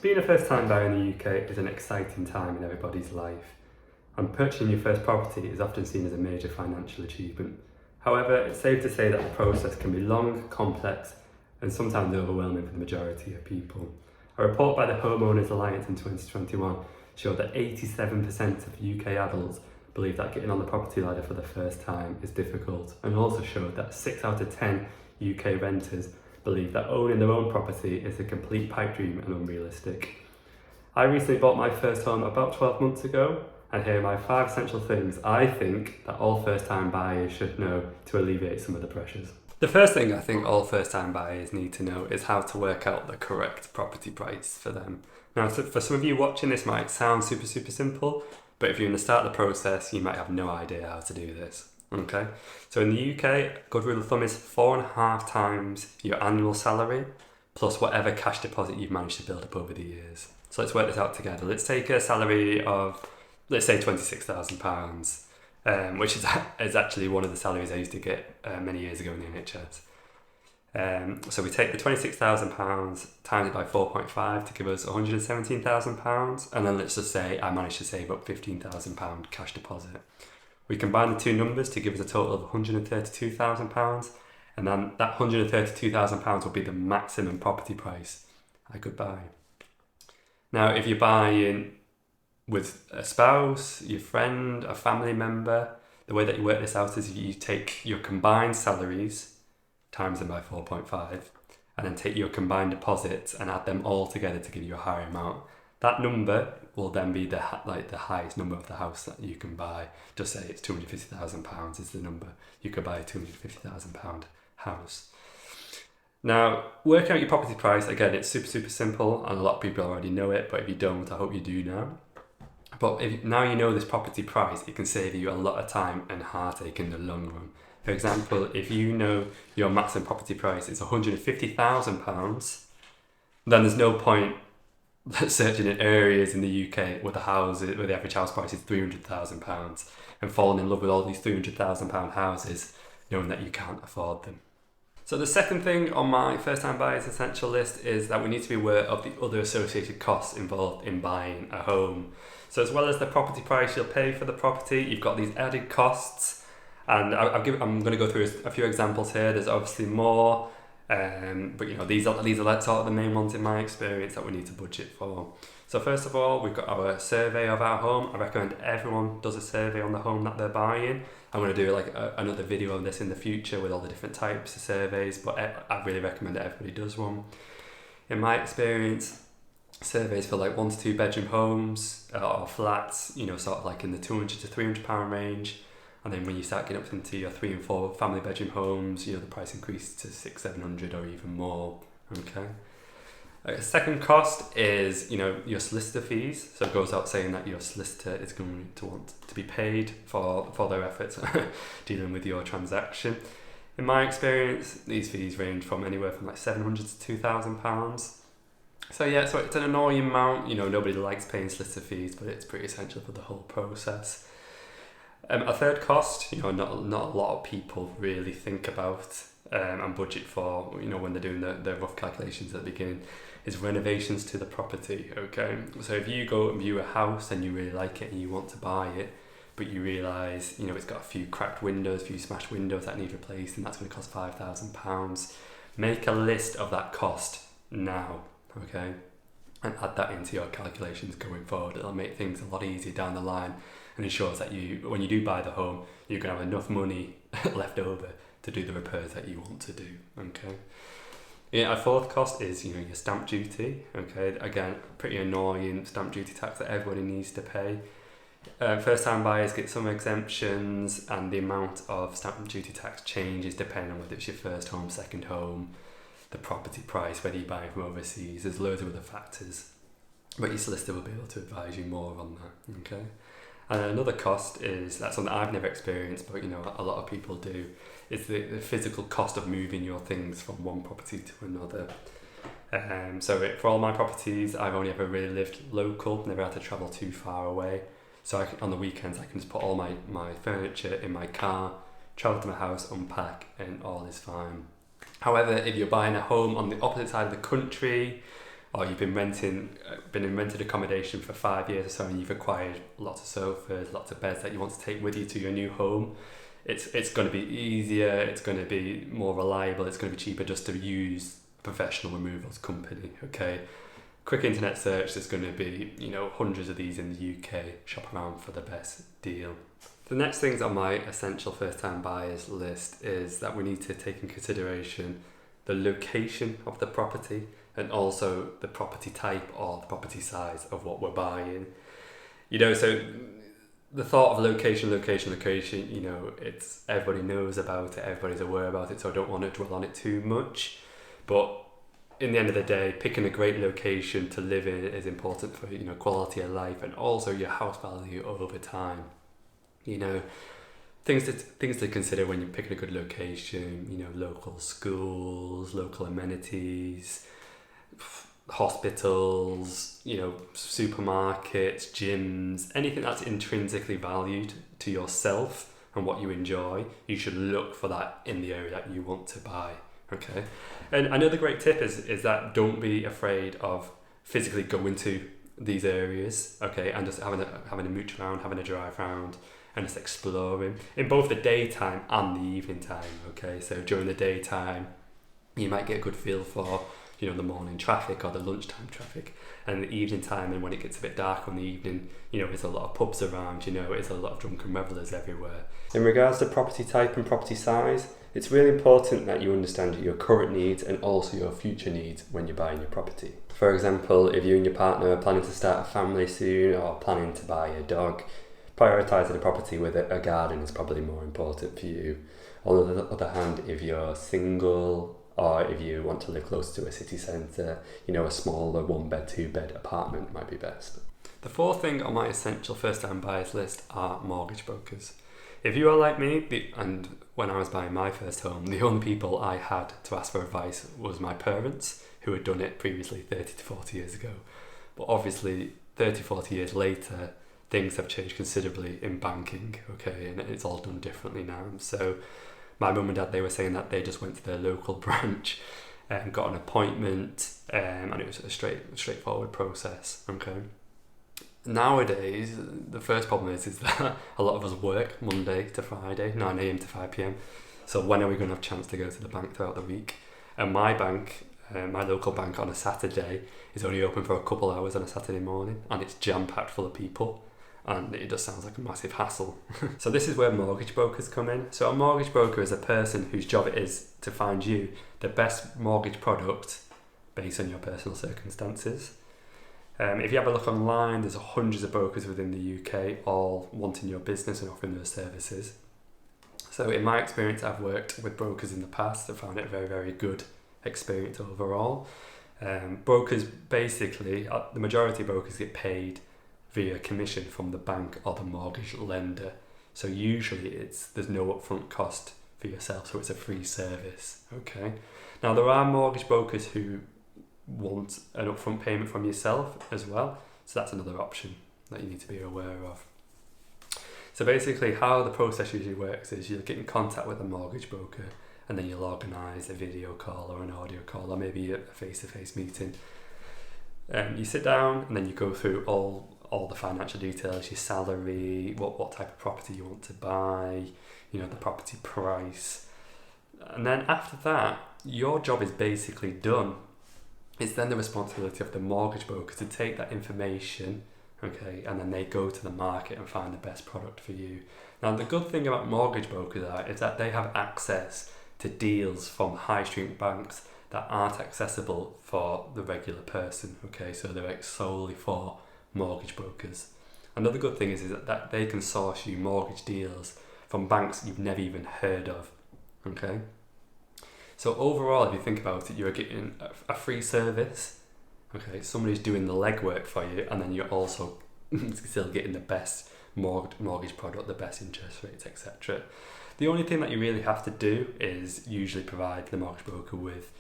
Being a first time buyer in the UK is an exciting time in everybody's life, and purchasing your first property is often seen as a major financial achievement. However, it's safe to say that the process can be long, complex, and sometimes overwhelming for the majority of people. A report by the Homeowners Alliance in 2021 showed that 87% of UK adults believe that getting on the property ladder for the first time is difficult, and also showed that 6 out of 10 UK renters believe that owning their own property is a complete pipe dream and unrealistic. I recently bought my first home about 12 months ago, and here are my 5 essential things I think that all first-time buyers should know to alleviate some of the pressures. The first thing I think all first-time buyers need to know is how to work out the correct property price for them. Now, for some of you watching, this might sound super simple, but if you're going to start the process, you might have no idea how to do this. Okay, so in the UK, good rule of thumb is 4.5 times your annual salary plus whatever cash deposit you've managed to build up over the years. So let's work this out together. Let's take a salary of, let's say, £26,000, which is actually one of the salaries I used to get many years ago in the NHS. So we take the £26,000 times it by 4.5 to give us £117,000, and then let's just say I managed to save up £15,000 cash deposit. We combine the two numbers to give us a total of £132,000, and then that £132,000 will be the maximum property price I could buy. Now, if you're buying with a spouse, your friend, a family member, the way that you work this out is you take your combined salaries, times them by 4.5, and then take your combined deposits and add them all together to give you a higher amount. That number will then be the highest number of the house that you can buy. Just say it's £250,000 is the number. You could buy a £250,000 house. Now, working out your property price, again, it's super simple, and a lot of people already know it, but if you don't, I hope you do now. But if now you know this property price, it can save you a lot of time and heartache in the long run. For example, if you know your maximum property price is £150,000, then there's no point searching in areas in the UK where the average house price is £300,000 and falling in love with all these £300,000 houses, knowing that you can't afford them. So the second thing on my first time buyers essential list is that we need to be aware of the other associated costs involved in buying a home. So as well as the property price you'll pay for the property, you've got these added costs, and I'm going to go through a few examples here. There's obviously more, but these are sort of the main ones in my experience that we need to budget for. So first of all, we've got our survey of our home. I recommend everyone does a survey on the home that they're buying. I'm going to do another video of this in the future with all the different types of surveys, but I really recommend that everybody does one. In my experience, surveys for 1 to 2 bedroom homes or flats, sort of in the £200 to £300 range. And then when you start getting up into your 3 and 4 family bedroom homes, the price increases to £600-700 or even more. Okay. Second cost is, your solicitor fees. So it goes out saying that your solicitor is going to want to be paid for their efforts dealing with your transaction. In my experience, these fees range from anywhere from £700 to £2,000. So it's an annoying amount. Nobody likes paying solicitor fees, but it's pretty essential for the whole process. A third cost, not a lot of people really think about and budget for, when they're doing the rough calculations at the beginning, is renovations to the property. Okay, so if you go and view a house and you really like it and you want to buy it, but you realise, it's got a few cracked windows, a few smashed windows that need replaced, and that's going to cost £5,000. Make a list of that cost now, okay, and add that into your calculations going forward. It'll make things a lot easier down the line, and ensures that when you do buy the home, you're going to have enough money left over to do the repairs that you want to do. Okay. A fourth cost is your stamp duty. Okay, again, pretty annoying stamp duty tax that everybody needs to pay. First time buyers get some exemptions, and the amount of stamp duty tax changes depending on whether it's your first home, second home, the property price, whether you buy from overseas. There's loads of other factors, but your solicitor will be able to advise you more on that. Okay. And another cost that's something I've never experienced, but a lot of people do, is the physical cost of moving your things from one property to another. For all my properties, I've only ever really lived local, never had to travel too far away. So on the weekends, I can just put all my furniture in my car, travel to my house, unpack, and all is fine. However, if you're buying a home on the opposite side of the country, or you've been in rented accommodation for 5 years or so, and you've acquired lots of sofas, lots of beds that you want to take with you to your new home. It's going to be easier, it's going to be more reliable, it's going to be cheaper just to use a professional removals company, okay? Quick internet search, there's going to be, hundreds of these in the UK. Shop around for the best deal. The next things on my essential first-time buyers list is that we need to take in consideration the location of the property and also the property type or the property size of what we're buying. So the thought of location, it's everybody knows about it, everybody's aware about it, so I don't want to dwell on it too much. But in the end of the day, picking a great location to live in is important for quality of life and also your house value over time. Things to consider when you're picking a good location. Local schools, local amenities, hospitals, supermarkets, gyms, anything that's intrinsically valued to yourself and what you enjoy. You should look for that in the area that you want to buy. Okay, and another great tip is that don't be afraid of physically going to these areas, okay, and just having a mooch around, having a drive around, and just exploring in both the daytime and the evening time. Okay, so during the daytime, you might get a good feel for the morning traffic or the lunchtime traffic, and the evening time, and when it gets a bit dark in the evening, there's a lot of pubs around, there's a lot of drunken revellers everywhere. In regards to property type and property size, it's really important that you understand your current needs and also your future needs when you're buying your property. For example, if you and your partner are planning to start a family soon or planning to buy a dog, prioritising a property with a garden is probably more important for you. On the other hand, if you're single or if you want to live close to a city centre, a smaller 1-bed, 2-bed apartment might be best. The fourth thing on my essential first-time buyers list are mortgage brokers. If you are like me, and when I was buying my first home, the only people I had to ask for advice was my parents, who had done it previously 30 to 40 years ago. But obviously, 30, 40 years later, things have changed considerably in banking, okay, and it's all done differently now. So my mum and dad, they were saying that they just went to their local branch and got an appointment, and it was a straightforward process, okay. Nowadays, the first problem is that a lot of us work Monday to Friday, 9 a.m. to 5 p.m. So when are we going to have a chance to go to the bank throughout the week? And my bank, my local bank on a Saturday, is only open for a couple hours on a Saturday morning, and it's jam-packed full of people, and it just sounds like a massive hassle. So this is where mortgage brokers come in. So a mortgage broker is a person whose job it is to find you the best mortgage product based on your personal circumstances. If you have a look online, there's hundreds of brokers within the UK, all wanting your business and offering those services. So in my experience, I've worked with brokers in the past. I found it a very, very good experience overall. Brokers basically, the majority of brokers get paid via commission from the bank or the mortgage lender. So usually there's no upfront cost for yourself, so it's a free service. Okay. Now there are mortgage brokers who want an upfront payment from yourself as well, so that's another option that you need to be aware of. So basically how the process usually works is you'll get in contact with a mortgage broker, and then you'll organise a video call or an audio call or maybe a face-to-face meeting. You sit down and then you go through all the financial details, your salary, what type of property you want to buy, the property price, and then after that your job is basically done. It's then the responsibility of the mortgage broker to take that information, okay, and then they go to the market and find the best product for you. Now, the good thing about mortgage brokers is that they have access to deals from high street banks that aren't accessible for the regular person, okay, so they're solely for mortgage brokers. Another good thing is that they can source you mortgage deals from banks you've never even heard of, okay. So overall, if you think about it, you're getting a free service, okay, somebody's doing the legwork for you, and then you're also still getting the best mortgage product, the best interest rates, etc. The only thing that you really have to do is usually provide the mortgage broker with,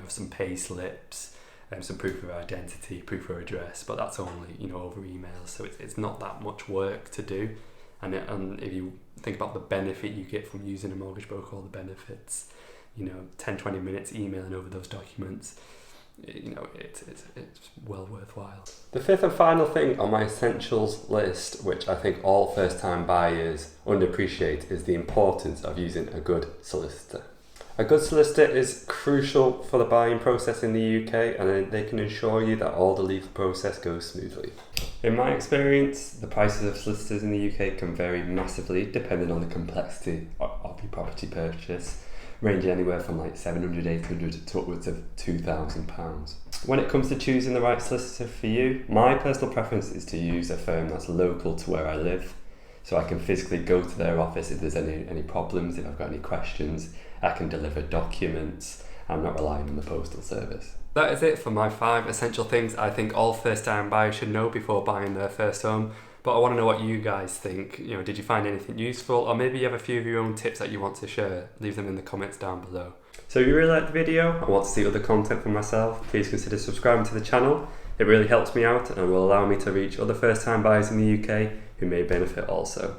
some pay slips, some proof of identity, proof of address, but that's only, over email, so it's not that much work to do. And if you think about the benefit you get from using a mortgage broker, all the benefits, 10-20 minutes emailing over those documents, it's well worthwhile. The fifth and final thing on my essentials list, which I think all first-time buyers underappreciate, is the importance of using a good solicitor. A good solicitor is crucial for the buying process in the UK, and they can ensure you that all the legal process goes smoothly. In my experience, the prices of solicitors in the UK can vary massively depending on the complexity of your property purchase, ranging anywhere from like 700, 800 to upwards of £2,000. When it comes to choosing the right solicitor for you, my personal preference is to use a firm that's local to where I live, so I can physically go to their office if there's any problems, if I've got any questions. I can deliver documents. I'm not relying on the postal service. That is it for my 5 essential things I think all first-time buyers should know before buying their first home. But I want to know what you guys think. Did you find anything useful? Or maybe you have a few of your own tips that you want to share. Leave them in the comments down below. So if you really liked the video and want to see other content from myself, please consider subscribing to the channel. It really helps me out and will allow me to reach other first-time buyers in the UK who may benefit also.